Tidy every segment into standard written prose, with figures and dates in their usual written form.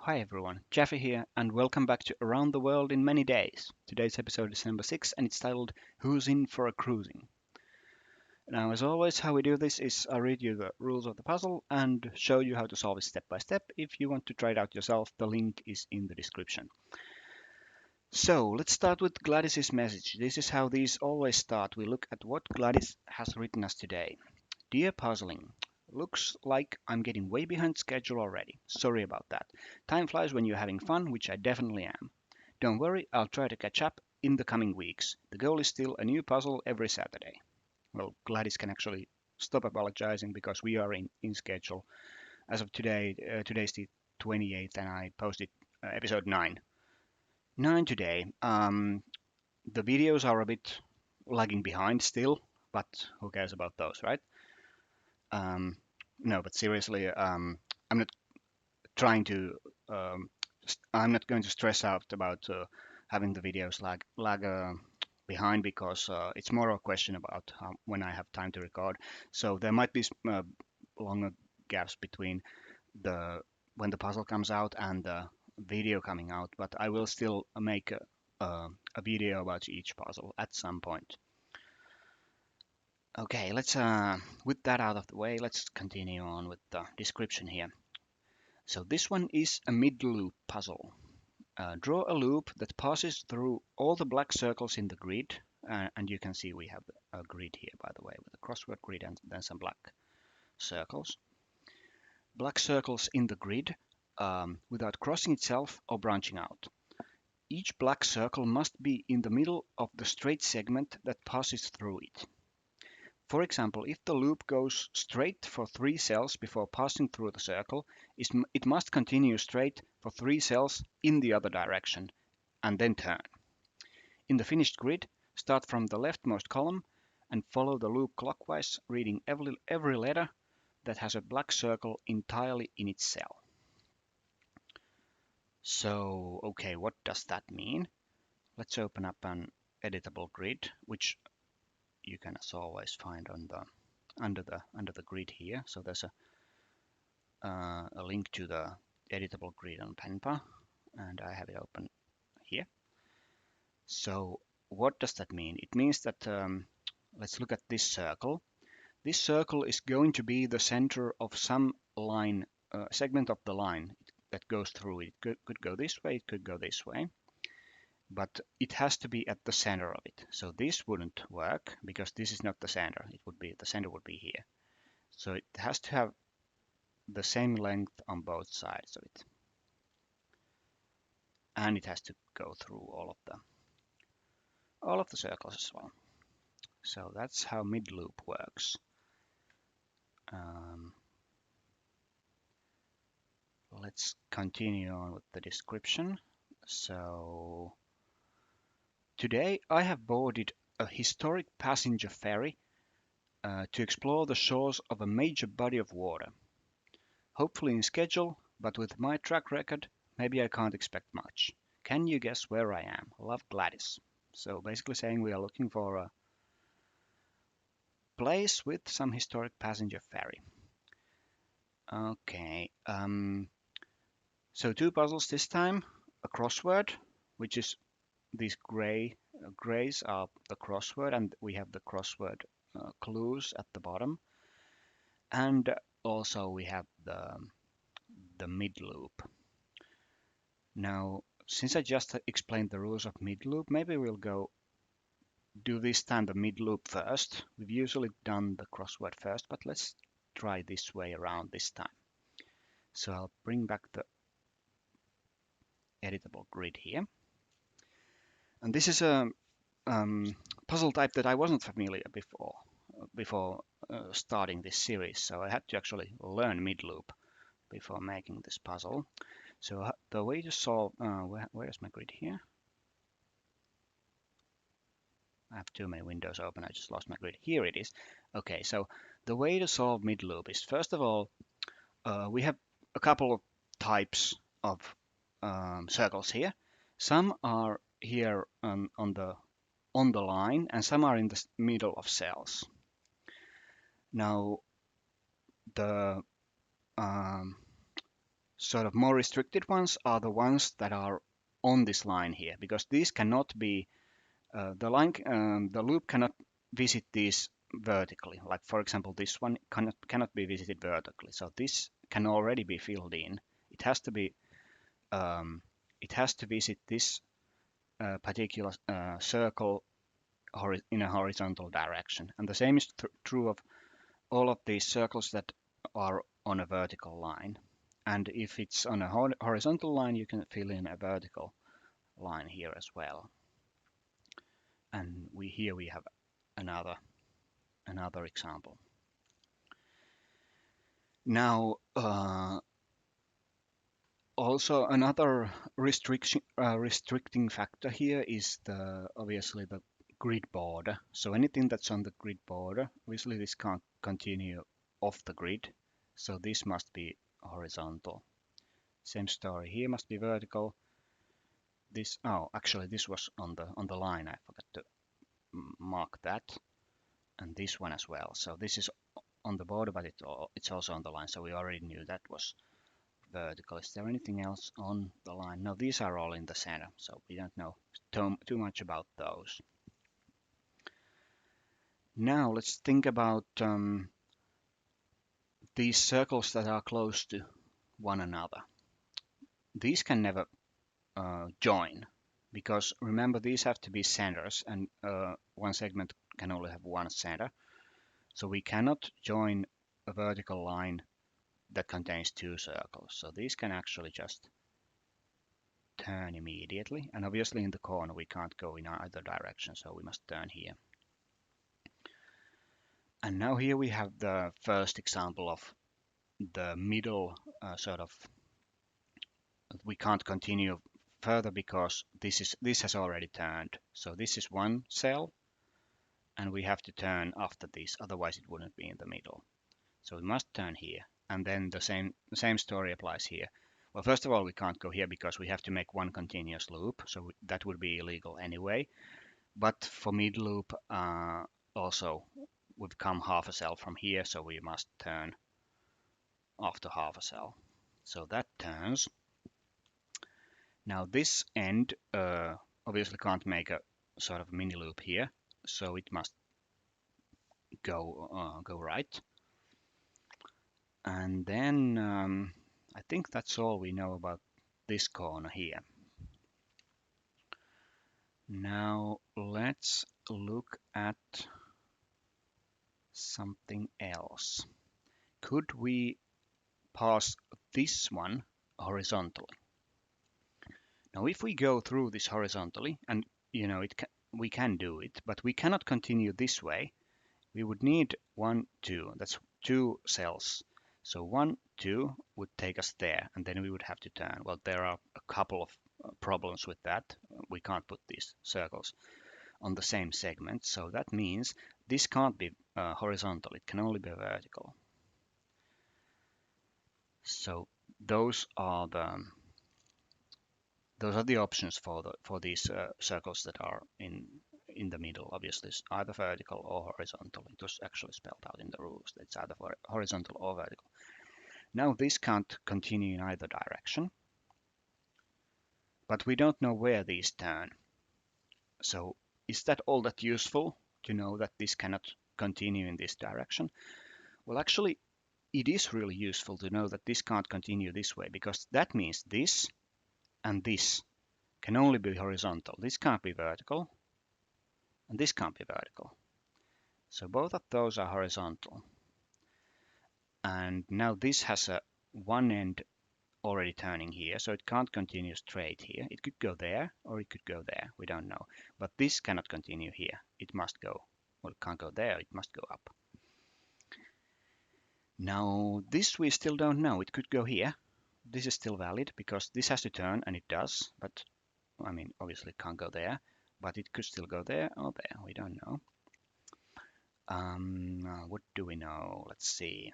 Hi everyone, Jeffy here, and welcome back to Around the World in Many Days. Today's episode is number 6 and it's titled Who's in for a Cruising? Now, as always, how we do this is I read you the rules of the puzzle and show you how to solve it step by step. If you want to try it out yourself, the link is in the description. So, let's start with Gladys's message. This is how these always start. We look at what Gladys has written us today. Dear Puzzling, looks like I'm getting way behind schedule already. Sorry about that. Time flies when you're having fun, which I definitely am. Don't worry, I'll try to catch up in the coming weeks. The goal is still a new puzzle every Saturday. Well, Gladys can actually stop apologizing because we are in schedule. As of today, today's the 28th and I posted episode 9. 9 today. The videos are a bit lagging behind still, but who cares about those, right? Um, no, but seriously, I'm not trying to. I'm not going to stress out about having the videos lag behind because it's more a question about when I have time to record. So there might be longer gaps between the when the puzzle comes out and the video coming out, but I will still make a video about each puzzle at some point. Okay, let's with that out of the way, let's continue on with the description here. So this one is a mid-loop puzzle. Draw a loop that passes through all the black circles in the grid, and you can see we have a grid here, by the way, with a crossword grid and then some black circles. Black circles in the grid without crossing itself or branching out. Each black circle must be in the middle of the straight segment that passes through it. For example, if the loop goes straight for 3 cells before passing through the circle, it must continue straight for 3 cells in the other direction, and then turn. In the finished grid, start from the leftmost column and follow the loop clockwise, reading every letter that has a black circle entirely in its cell. So, okay, what does that mean? Let's open up an editable grid, which you can as always find on the under the grid here. So there's a link to the editable grid on Penpa, and I have it open here. So what does that mean? It means that let's look at this circle. This circle is going to be the center of some line, segment of the line that goes through. It could go this way, it could go this way, but it has to be at the center of it. So this wouldn't work because this is not the center. It would be the center would be here. So it has to have the same length on both sides of it, and it has to go through all of the circles as well. So that's how mid loop works. Um, let's continue on with the description. So today I have boarded a historic passenger ferry to explore the shores of a major body of water. Hopefully in schedule, but with my track record, maybe I can't expect much. Can you guess where I am? Love, Gladys. So basically saying we are looking for a place with some historic passenger ferry. Okay, so 2 puzzles this time. A crossword, which is these grays are the crossword, and we have the crossword clues at the bottom. And also we have the mid loop. Now, since I just explained the rules of mid loop, maybe we'll go do this time the mid loop first. We've usually done the crossword first, but let's try this way around this time. So I'll bring back the editable grid here. And this is a puzzle type that I wasn't familiar before starting this series. So I had to actually learn mid loop before making this puzzle. So the way to solve, where's my grid here? I have too many windows open. I just lost my grid. Here it is. Okay, so the way to solve mid loop is first of all, we have a couple of types of circles here. Some are here on the line, and some are in the middle of cells. Now, the sort of more restricted ones are the ones that are on this line here, because these cannot be the loop cannot visit these vertically. Like for example, this one cannot be visited vertically. So this can already be filled in. It has to be it has to visit this particular circle in a horizontal direction. And the same is true of all of these circles that are on a vertical line. And if it's on a horizontal line, you can fill in a vertical line here as well. And here we have another example. Now, also another restricting factor here is obviously the grid border. So anything that's on the grid border, obviously this can't continue off the grid. So this must be horizontal. Same story here, must be vertical. Actually this was on the line. I forgot to mark that, and this one as well. So this is on the border, but it's also on the line. So we already knew that was vertical. Is there anything else on the line? No, these are all in the center, so we don't know too much about those. Now let's think about these circles that are close to one another. These can never join, because remember, these have to be centers, and one segment can only have one center. So we cannot join a vertical line that contains two circles. So these can actually just turn immediately. And obviously in the corner we can't go in either direction, so we must turn here. And now here we have the first example of the middle we can't continue further because this has already turned. So this is one cell, and we have to turn after this, otherwise it wouldn't be in the middle. So we must turn here, and then the same story applies here. Well, first of all, we can't go here because we have to make one continuous loop, so that would be illegal anyway. But for mid loop, also we've come half a cell from here, so we must turn after half a cell. So that turns. Now this end obviously can't make a sort of mini loop here, so it must go right. And then I think that's all we know about this corner here. Now let's look at something else. Could we pass this one horizontally? Now if we go through this horizontally, and we can do it, but we cannot continue this way. We would need 1, 2, that's 2 cells. So 1, 2 would take us there, and then we would have to turn. Well, there are a couple of problems with that. We can't put these circles on the same segment, so that means this can't be horizontal, it can only be vertical. So those are the options for these circles that are in the middle. Obviously, it's either vertical or horizontal. It was actually spelled out in the rules that it's either horizontal or vertical. Now this can't continue in either direction, but we don't know where these turn. So is that all that useful to know that this cannot continue in this direction? Well, actually, it is really useful to know that this can't continue this way, because that means this and this can only be horizontal. This can't be vertical, and this can't be vertical. So both of those are horizontal. And now this has a one end already turning here, so it can't continue straight here. It could go there, or it could go there. We don't know. But this cannot continue here. It must go. Well, it can't go there. It must go up. Now this we still don't know. It could go here. This is still valid because this has to turn, and it does. But I mean, obviously it can't go there. But it could still go there or there. We don't know. What do we know? Let's see.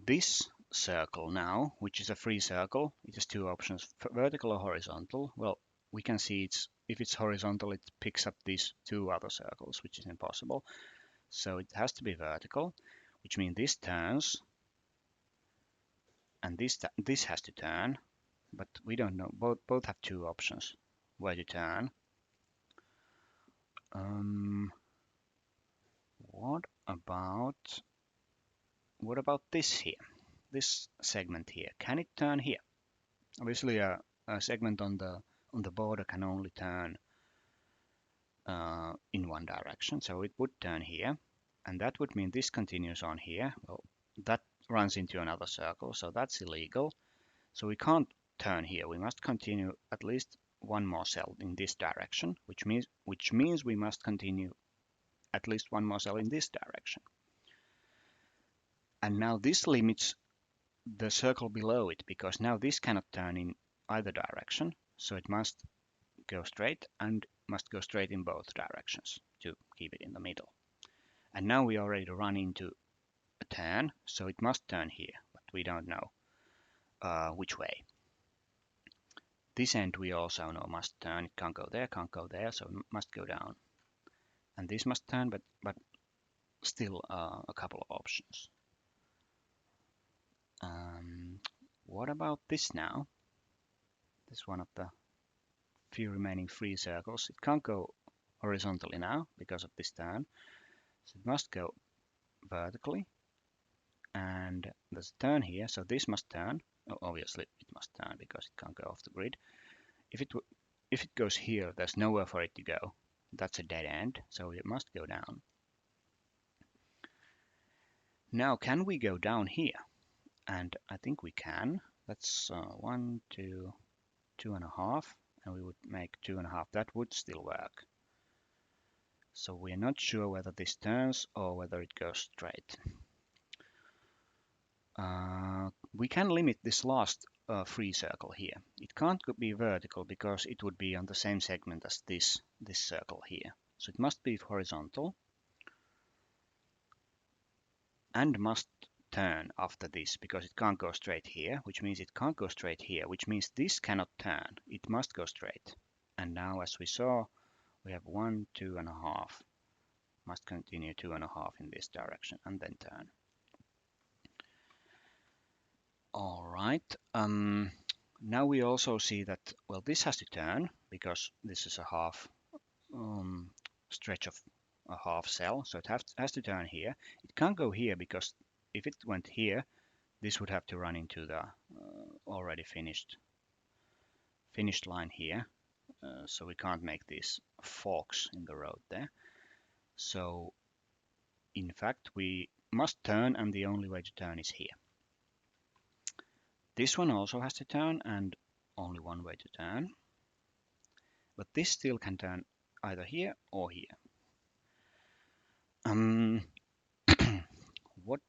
This circle now, which is a free circle, it has two options, vertical or horizontal. Well, we can see if it's horizontal, it picks up these two other circles, which is impossible. So it has to be vertical, which means this turns, and this has to turn, but we don't know. Both have two options where to turn. Um, what about this here? This segment here. Can it turn here? Obviously, a segment on the border can only turn in one direction, so it would turn here, and that would mean this continues on here. Well, that runs into another circle, so that's illegal. So we can't turn here. We must continue at least one more cell in this direction, which means we must continue at least one more cell in this direction. And now this limits the circle below it, because now this cannot turn in either direction, so it must go straight and must go straight in both directions to keep it in the middle. And now we already run into a turn, so it must turn here, but we don't know which way. This end we also know must turn. It can't go there, so it must go down. And this must turn, but still a couple of options. What about this now? This is one of the few remaining free circles. It can't go horizontally now because of this turn, so it must go vertically. And there's a turn here, so this must turn. Oh, obviously it must turn because it can't go off the grid. If it goes here, there's nowhere for it to go. That's a dead end, so it must go down. Now, can we go down here? And I think we can. That's 1, 2, 2.5, and we would make 2.5. That would still work. So we're not sure whether this turns or whether it goes straight. We can limit this last free circle here. It can't be vertical because it would be on the same segment as this circle here. So it must be horizontal and must turn after this because it can't go straight here, which means it can't go straight here, which means this cannot turn. It must go straight. And now, as we saw, we have 1, 2.5. Must continue 2.5 in this direction and then turn. All right. Now we also see that, well, this has to turn because this is a half stretch of a half cell, so it has to turn here. It can't go here because if it went here, this would have to run into the already finished line here. So we can't make these forks in the road there. So in fact, we must turn, and the only way to turn is here. This one also has to turn, and only one way to turn. But this still can turn either here or here. What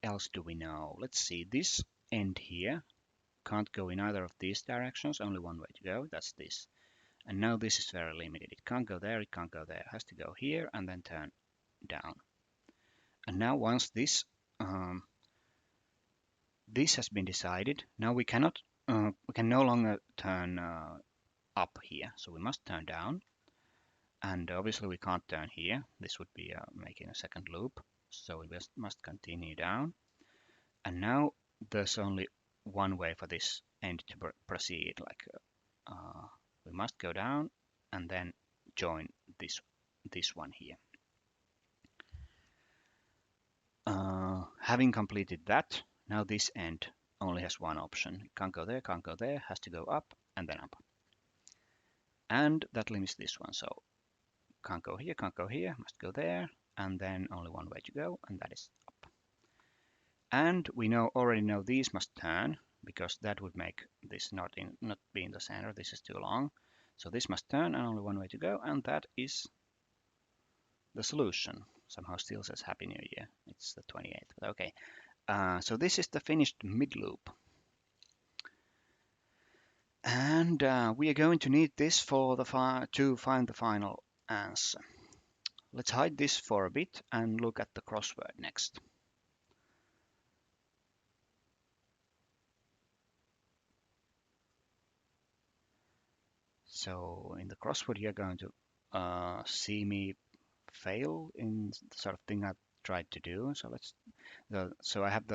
else do we know? Let's see. This end here can't go in either of these directions. Only one way to go. That's this. And now this is very limited. It can't go there. It can't go there. It has to go here and then turn down. And now once this this has been decided, now we can no longer turn up here, so we must turn down, and obviously we can't turn here. This would be making a second loop, so we must continue down. And now there's only one way for this end to proceed, like we must go down and then join this one here. Having completed that, now this end only has one option. It can't go there, has to go up and then up. And that limits this one, so can't go here, must go there, and then only one way to go, and that is up. And we already know these must turn, because that would make this not be in the center. This is too long. So this must turn, and only one way to go, and that is the solution. Somehow still says Happy New Year. It's the 28th, but okay. So this is the finished mid loop. And we are going to need this for to find the final answer. Let's hide this for a bit and look at the crossword next. So in the crossword, you're going to see me fail in the sort of thing I tried to do. So so I have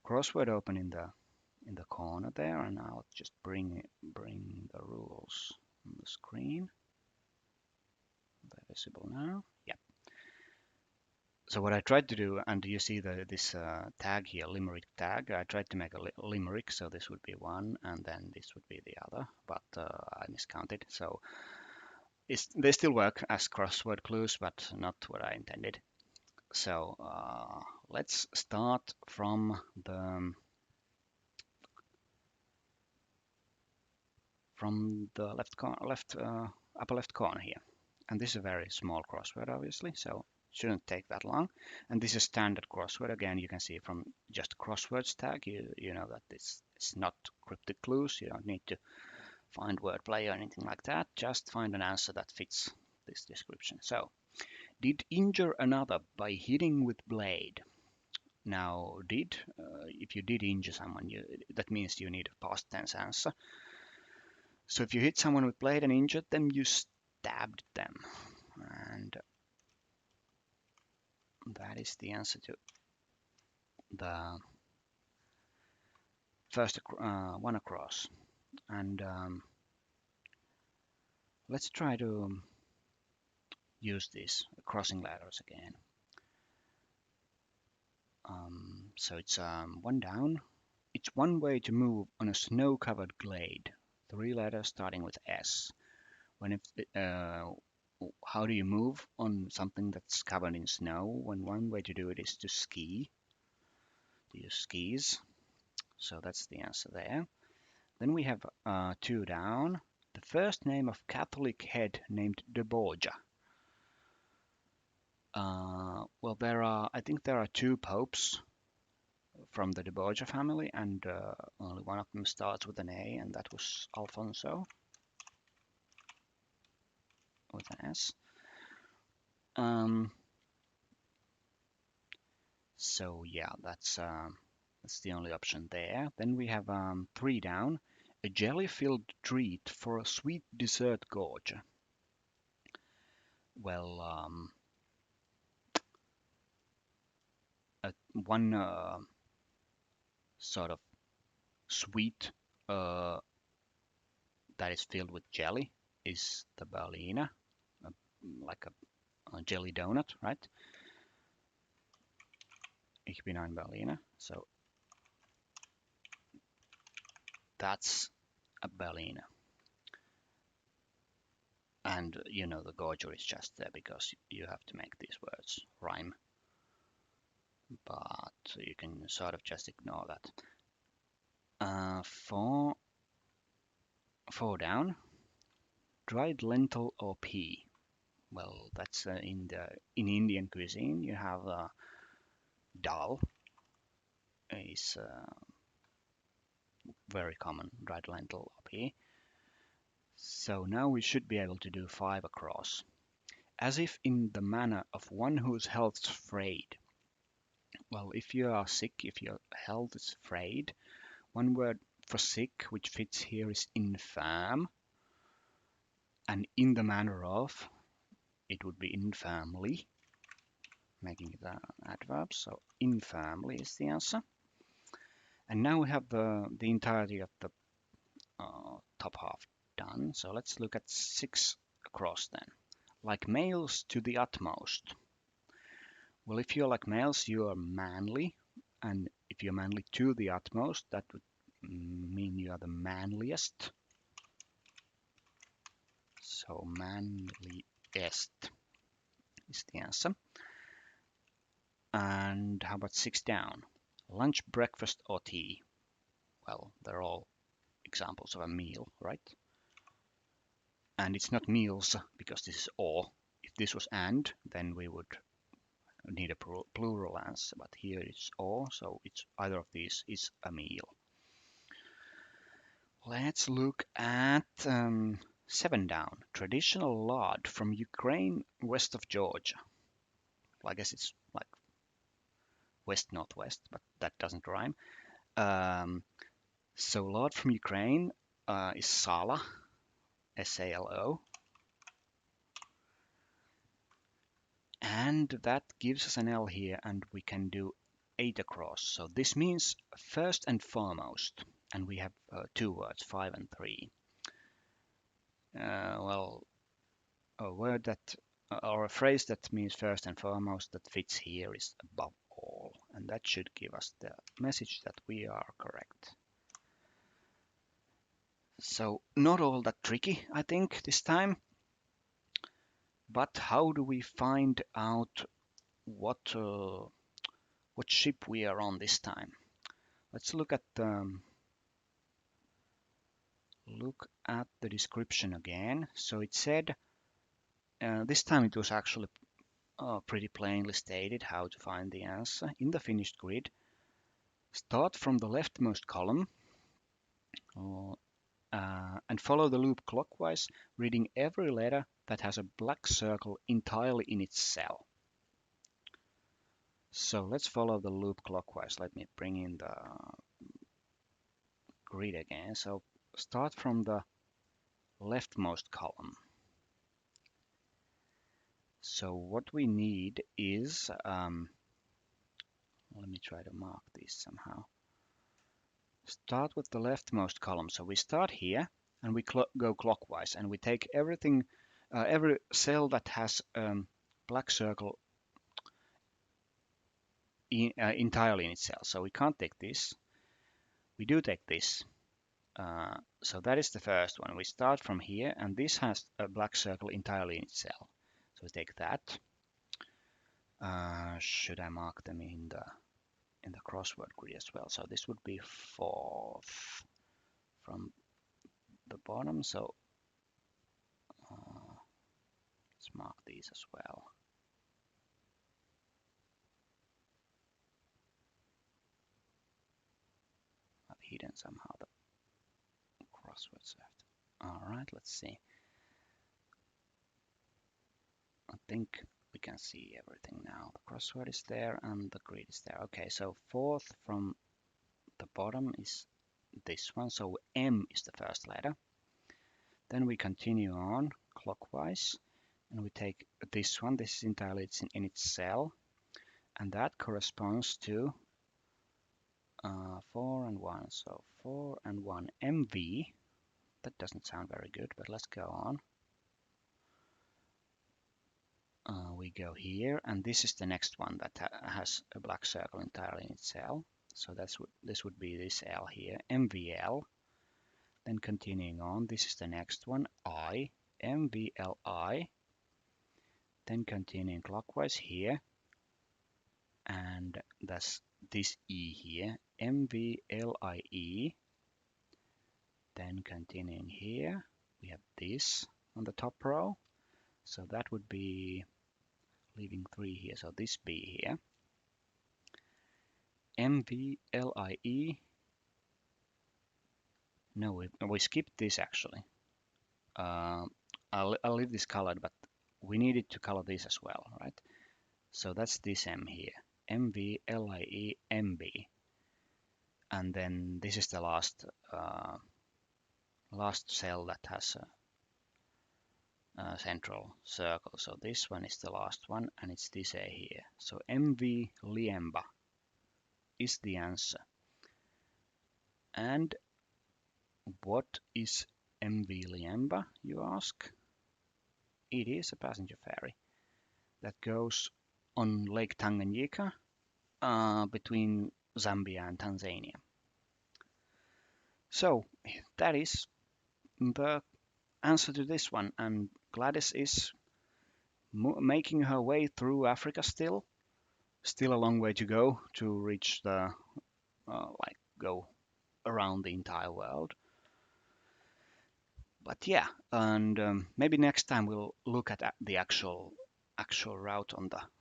crossword open in the corner there, and I'll just bring the rules on the screen. They're visible now. Yeah. So what I tried to do, and you see this tag here, limerick tag, I tried to make a limerick, so this would be one, and then this would be the other, but I miscounted. So they still work as crossword clues, but not what I intended. So let's start from the upper left corner here. And this is a very small crossword, obviously, so shouldn't take that long. And this is standard crossword. Again, you can see from just crosswords tag, you know that it's not cryptic clues. You don't need to find wordplay or anything like that. Just find an answer that fits this description. So, did injure another by hitting with blade. Now, if you did injure someone, that means you need a past tense answer. So if you hit someone with blade and injured them, you stabbed them. And that is the answer to the first one across. And let's try to use these crossing ladders again. So it's one down. It's one way to move on a snow-covered glade. 3 letters starting with S. How do you move on something that's covered in snow? When one way to do it is to ski. To use skis. So that's the answer there. Then we have 2 down. The first name of Catholic head named de Borgia. Well, I think there are 2 popes from the de Borgia family, and only one of them starts with an A, and that was Alfonso with an S. So yeah, that's the only option there. Then we have 3 down. A jelly-filled treat for a sweet dessert gorge. Well, one sort of sweet that is filled with jelly is the Berliner, like a jelly donut, right? Ich bin ein Berliner. So that's a Berliner. And you know the gorger is just there because you have to make these words rhyme. But you can sort of just ignore that. Four down. Dried lentil or pea. Well, that's in Indian cuisine. You have dal is very common, dried lentil or pea. So now we should be able to do 5 across. As if in the manner of one whose health's frayed. Well, if you are sick, if your health is frayed, one word for sick which fits here is infirm. And in the manner of, it would be infirmly, making it an adverb. So infirmly is the answer. And now we have the entirety of the top half done. So let's look at 6 across then. Like males to the utmost. Well, if you're like males, you are manly. And if you're manly to the utmost, that would mean you are the manliest. So manliest is the answer. And how about 6 down? Lunch, breakfast, or tea? Well, they're all examples of a meal, right? And it's not meals because this is or. If this was and, then we would need a plural answer, but here it's or, so it's either of these is a meal. Let's look at 7 down. Traditional lard from Ukraine, west of Georgia. Well, I guess it's like west-northwest, but that doesn't rhyme. So lard from Ukraine is Sala, S-A-L-O. And that gives us an L here, and we can do 8 across. So this means first and foremost, and we have two words, 5 and 3. Well, a word that or a phrase that means first and foremost that fits here is above all, and that should give us the message that we are correct. So not all that tricky, I think, this time. But how do we find out what ship we are on this time? Let's look at the description again. So it said this time it was actually pretty plainly stated how to find the answer in the finished grid. Start from the leftmost column and follow the loop clockwise, reading every letter that has a black circle entirely in its cell. So let's follow the loop clockwise. Let me bring in the grid again. So start from the leftmost column. So what we need is, let me try to mark this somehow. Start with the leftmost column. So we start here and we go clockwise, and we take everything, every cell that has black circle entirely in its cell. So we can't take this. We do take this. So that is the first one. We start from here, and this has a black circle entirely in its cell. So we take that. Should I mark them in the crossword grid as well? So this would be 4th from the bottom. So let's mark these as well. I've hidden somehow the crosswords left. All right, let's see. I think we can see everything now. The crossword is there and the grid is there. Okay, so 4th from the bottom is this one. So M is the first letter. Then we continue on clockwise, and we take this one. This is entirely in its cell, and that corresponds to 4 and 1. So 4 and 1, MV. That doesn't sound very good, but let's go on. We go here, and this is the next one that has a black circle entirely in its cell. So this would be this L here, MVL. Then continuing on, this is the next one, I, MVLI. Then continuing clockwise here, and that's this E here, MVLIE. Then continuing here, we have this on the top row. So that would be leaving 3 here, so this B here. MVLIE. No, we skipped this actually. I'll leave this colored, but we needed to color this as well, right? So that's this M here, MVLIE MB. And then this is the last cell that has a central circle. So this one is the last one, and it's this A here. So MV Liemba is the answer. And what is MV Liemba, you ask? It is a passenger ferry that goes on Lake Tanganyika between Zambia and Tanzania. So that is the answer to this one, and Gladys is making her way through Africa still a long way to go to reach the go around the entire world. But yeah, and maybe next time we'll look at the actual route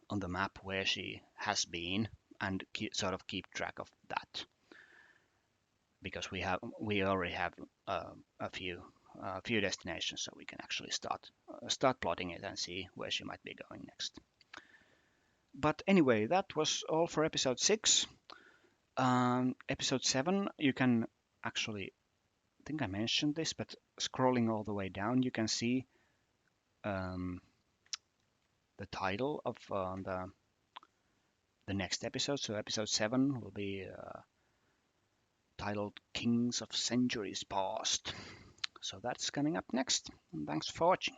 on the map where she has been, and sort of keep track of that, because we already have a few destinations, so we can actually start plotting it and see where she might be going next. But anyway, that was all for episode 6. Episode 7, you can actually, I think I mentioned this, but scrolling all the way down, you can see the title of the next episode. So episode 7 will be titled Kings of Centuries Past. So that's coming up next. And thanks for watching.